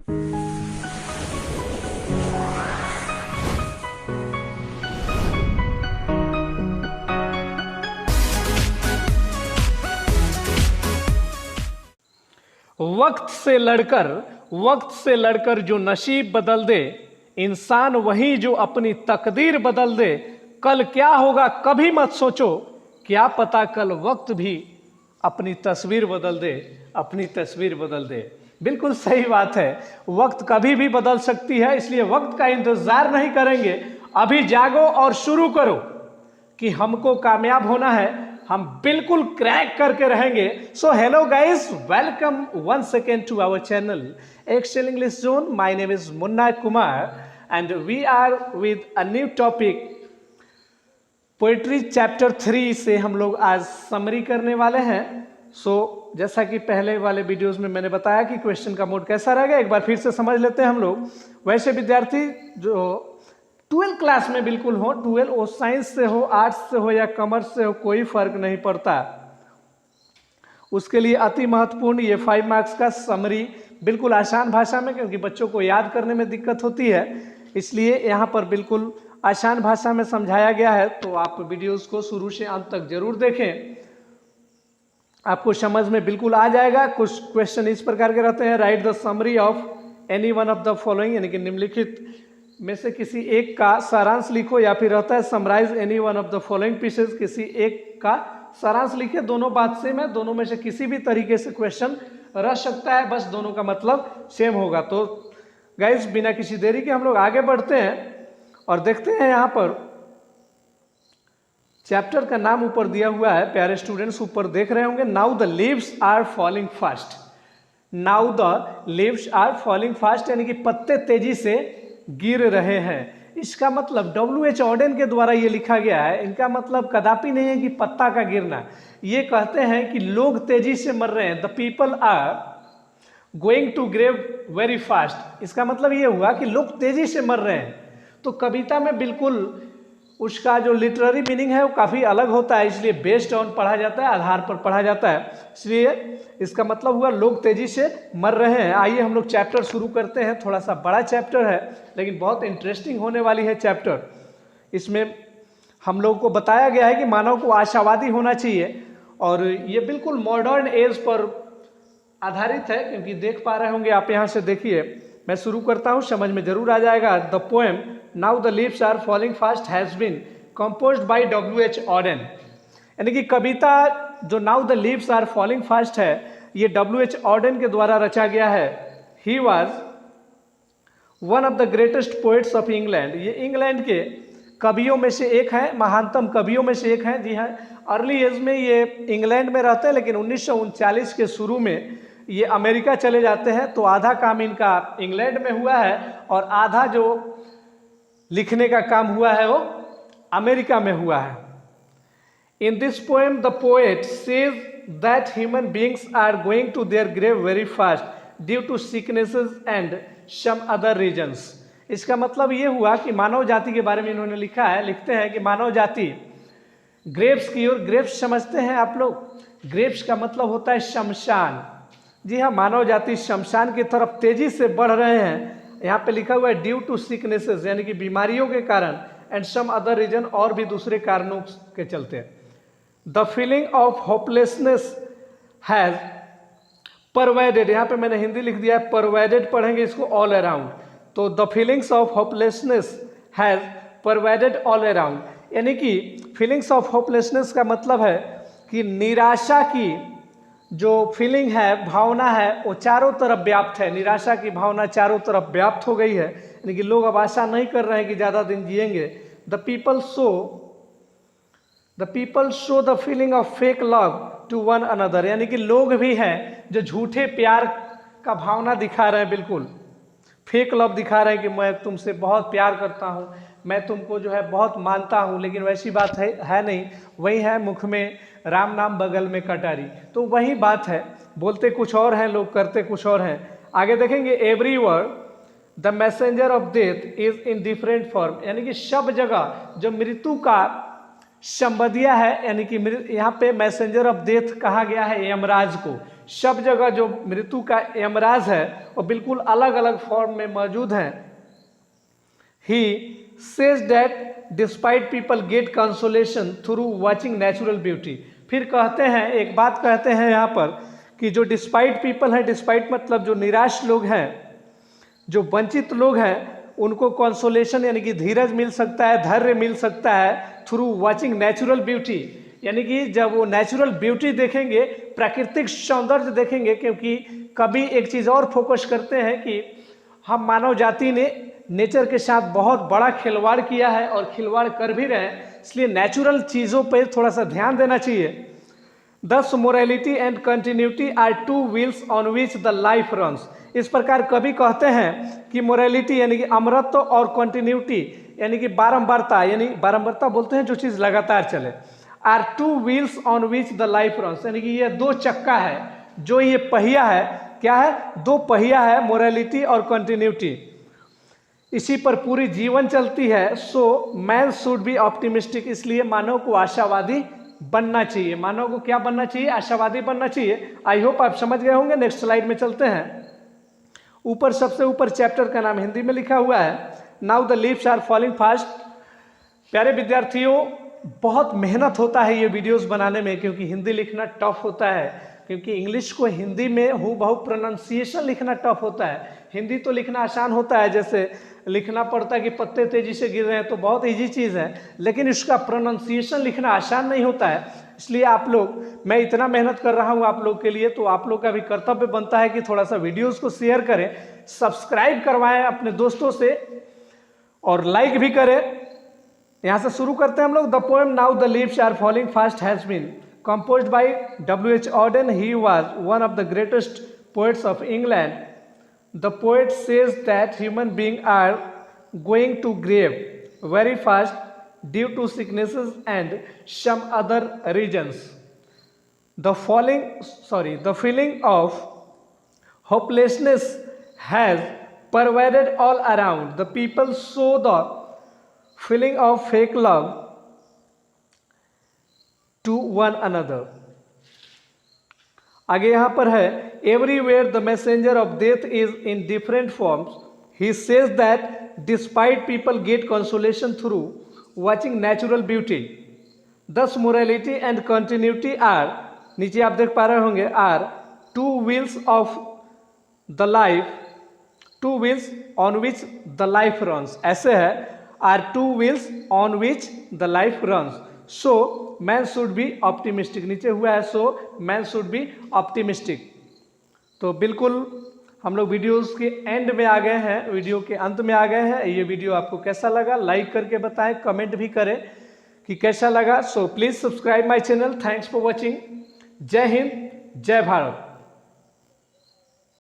वक्त से लड़कर जो नसीब बदल दे, इंसान वही जो अपनी तकदीर बदल दे। कल क्या होगा कभी मत सोचो, क्या पता कल वक्त भी अपनी तस्वीर बदल दे, अपनी तस्वीर बदल दे। बिल्कुल सही बात है, वक्त कभी भी बदल सकती है, इसलिए वक्त का इंतजार नहीं करेंगे। अभी जागो और शुरू करो कि हमको कामयाब होना है, हम बिल्कुल क्रैक करके रहेंगे। So hello guys, welcome once again to our channel Excel English Zone. My name is Munna Kumar and we are with a new topic. Poetry chapter 3 से हम लोग आज समरी करने वाले हैं। जैसा कि पहले वाले वीडियोस में मैंने बताया कि क्वेश्चन का मोड कैसा रहेगा, एक बार फिर से समझ लेते हैं हम लोग। वैसे विद्यार्थी जो 12 क्लास में बिल्कुल हो, 12 वो साइंस से हो, आर्ट्स से हो या कॉमर्स से हो, कोई फर्क नहीं पड़ता। उसके लिए अति महत्वपूर्ण ये 5 मार्क्स का समरी बिल्कुल आसान भाषा में, क्योंकि बच्चों को याद करने में दिक्कत होती है, इसलिए यहाँ पर बिल्कुल आसान भाषा में समझाया गया है। तो आप वीडियोस को शुरू से अंत तक जरूर देखें, आपको समझ में बिल्कुल आ जाएगा। कुछ क्वेश्चन इस प्रकार के रहते हैं, right the summary of any one of the following, यानी कि निम्नलिखित में से किसी एक का सारांश लिखो, या फिर रहता है summarise any one of the following pieces, किसी एक का सारांश लिखे। दोनों बात सेम है, दोनों में से किसी भी तरीके से क्वेश्चन रह सकता है, बस दोनों का मतलब सेम होगा। तो गाइस बिना किसी देरी के हम लोग आगे बढ़ते हैं और देखते हैं। यहाँ पर चैप्टर का नाम ऊपर दिया हुआ है, प्यारे स्टूडेंट्स ऊपर देख रहे होंगे, now the leaves are falling fast. Now the leaves are falling fast, यानी कि पत्ते तेजी से गिर रहे हैं। इसका मतलब W.H. ऑडेन के द्वारा ये लिखा गया है। इनका मतलब कदापि नहीं है कि पत्ता का गिरना, ये कहते हैं कि लोग तेजी से मर रहे हैं। The people are going to grave very fast, इसका मतलब ये हुआ कि लोग तेजी से मर रहे हैं। तो कविता में बिल्कुल उसका जो लिटरेरी मीनिंग है वो काफ़ी अलग होता है, इसलिए बेस्ड ऑन पढ़ा जाता है, आधार पर पढ़ा जाता है। इसलिए इसका मतलब हुआ लोग तेजी से मर रहे हैं। आइए हम लोग चैप्टर शुरू करते हैं। थोड़ा सा बड़ा चैप्टर है, लेकिन बहुत इंटरेस्टिंग होने वाली है चैप्टर। इसमें हम लोग को बताया गया है कि मानव को आशावादी होना चाहिए, और ये बिल्कुल मॉडर्न एज पर आधारित है, क्योंकि देख पा रहे होंगे आप, यहाँ से देखिए। मैं शुरू करता हूँ, समझ में जरूर आ जाएगा। The poem now the leaves are falling fast has been composed by W.H. Auden, यानी कि कविता जो now the leaves are falling fast है, ये W.H. ऑडेन के द्वारा रचा गया है। He was one of the greatest poets of England, ये इंग्लैंड के कवियों में से एक है, महानतम कवियों में से एक है। जी हाँ, अर्ली एज में ये इंग्लैंड में रहते हैं, लेकिन 1939 के शुरू में ये अमेरिका चले जाते हैं। तो आधा काम इनका इंग्लैंड में हुआ है और आधा जो लिखने का काम हुआ है वो अमेरिका में हुआ है। In this poem the poet says that human beings are going to their grave very fast due to sicknesses and some other reasons. इसका मतलब ये हुआ कि मानव जाति के बारे में इन्होंने लिखा है, लिखते हैं कि मानव जाति ग्रेव्स की ओर, ग्रेव्स समझते हैं आप लोग, ग्रेव्स का मतलब होता है शमशान। जी हाँ, मानव जाति शमशान की तरफ तेजी से बढ़ रहे हैं। यहाँ पे लिखा हुआ है ड्यू टू सिकनेसेस, यानी कि बीमारियों के कारण, एंड सम अदर रीजन, और भी दूसरे कारणों के चलते। The feeling of hopelessness has pervaded, यहाँ पे मैंने हिंदी लिख दिया है, परवाइडेड पढ़ेंगे इसको, ऑल अराउंड। तो the feelings of hopelessness has pervaded all around, यानी कि फीलिंग्स ऑफ होपलेसनेस का मतलब है कि निराशा की जो फीलिंग है, भावना है, वो चारों तरफ व्याप्त है। निराशा की भावना चारों तरफ व्याप्त हो गई है, यानी कि लोग अब आशा नहीं कर रहे हैं कि ज़्यादा दिन जिएंगे। The people show the feeling of fake love to one another, यानी कि लोग भी हैं जो झूठे प्यार का भावना दिखा रहे हैं, बिल्कुल फेक लव दिखा रहे हैं कि मैं तुमसे बहुत प्यार करता हूँ, मैं तुमको जो है बहुत मानता हूँ, लेकिन वैसी बात है नहीं। वही है, मुख में राम नाम बगल में कटारी, तो वही बात है, बोलते कुछ और हैं लोग, करते कुछ और हैं। आगे देखेंगे, every word the messenger of death is in different form, यानी कि सब जगह जो मृत्यु का संबंधिया है, यानी कि यहाँ पे मैसेंजर ऑफ डेथ कहा गया है यमराज को। सब जगह जो मृत्यु का यमराज है वो बिल्कुल अलग अलग फॉर्म में मौजूद है। He says that despite people get consolation through watching natural beauty. फिर कहते हैं, एक बात कहते हैं यहाँ पर कि जो डिस्पाइट पीपल है, डिस्पाइट मतलब जो निराश लोग हैं, जो वंचित लोग हैं, उनको कंसोलेशन यानी कि धीरज मिल सकता है, धैर्य मिल सकता है थ्रू वॉचिंग नेचुरल ब्यूटी, यानी कि जब वो नेचुरल ब्यूटी देखेंगे, प्राकृतिक सौंदर्य देखेंगे। क्योंकि कभी एक चीज़ और फोकस करते हैं कि हम मानव जाति ने नेचर के साथ बहुत बड़ा खिलवाड़ किया है और खिलवाड़ कर भी रहे हैं, इसलिए नेचुरल चीज़ों पर थोड़ा सा ध्यान देना चाहिए। Thus morality and continuity are two wheels on which the life runs। इस प्रकार कवि कहते हैं कि मोरालिटी यानी कि अमरत्व और कंटिन्यूटी यानी कि बारंबारता, यानी बारंबारता बोलते हैं जो चीज़ लगातार चले, are two wheels on which the life runs, यानी कि ये दो चक्का है, जो ये पहिया है, क्या है, दो पहिया है, मोरालिटी और कंटिन्यूटी, इसी पर पूरी जीवन चलती है। So man should be optimistic, इसलिए मानव को आशावादी बनना चाहिए। मानव को क्या बनना चाहिए, आशावादी बनना चाहिए। आई होप आप समझ गए होंगे। नेक्स्ट स्लाइड में चलते हैं। ऊपर सबसे ऊपर चैप्टर का नाम हिंदी में लिखा हुआ है, now the leaves are falling fast. प्यारे विद्यार्थियों, बहुत मेहनत होता है ये वीडियोस बनाने में, क्योंकि हिंदी लिखना टफ होता है, क्योंकि इंग्लिश को हिंदी में हूबहू प्रोनाउंसिएशन लिखना टफ होता है। हिंदी तो लिखना आसान होता है, जैसे लिखना पड़ता है कि पत्ते तेजी से गिर रहे हैं, तो बहुत इजी चीज़ है, लेकिन इसका प्रोनाउंसिएशन लिखना आसान नहीं होता है। इसलिए आप लोग, मैं इतना मेहनत कर रहा हूँ आप लोग के लिए, तो आप लोग का भी कर्तव्य बनता है कि थोड़ा सा वीडियोस को शेयर करें, सब्सक्राइब करवाएं अपने दोस्तों से और लाइक भी करें। यहाँ से शुरू करते हैं हम लोग। The poem now the leaves are falling fast has been composed by W.H. Auden. He was one of the greatest poets of England. The poet says that human beings are going to grave very fast due to sicknesses and some other reasons. The feeling of hopelessness has pervaded all around. The people show the feeling of fake love to one another. आगे यहाँ पर है, everywhere the messenger of death is in different forms. He says that despite people get consolation through watching natural beauty. Thus morality and continuity are, नीचे आप देख पा रहे होंगे, are two wheels of the life, two wheels on which the life runs. ऐसे है, are two wheels on which the life runs. So man should be optimistic, नीचे हुआ है so man should be optimistic. तो बिल्कुल हम लोग videos के एंड में आ गए हैं, वीडियो के अंत में आ गए हैं। ये वीडियो आपको कैसा लगा, लाइक करके बताएं, कमेंट भी करें कि कैसा लगा। So please subscribe my channel. Thanks for watching. जय हिंद, जय भारत।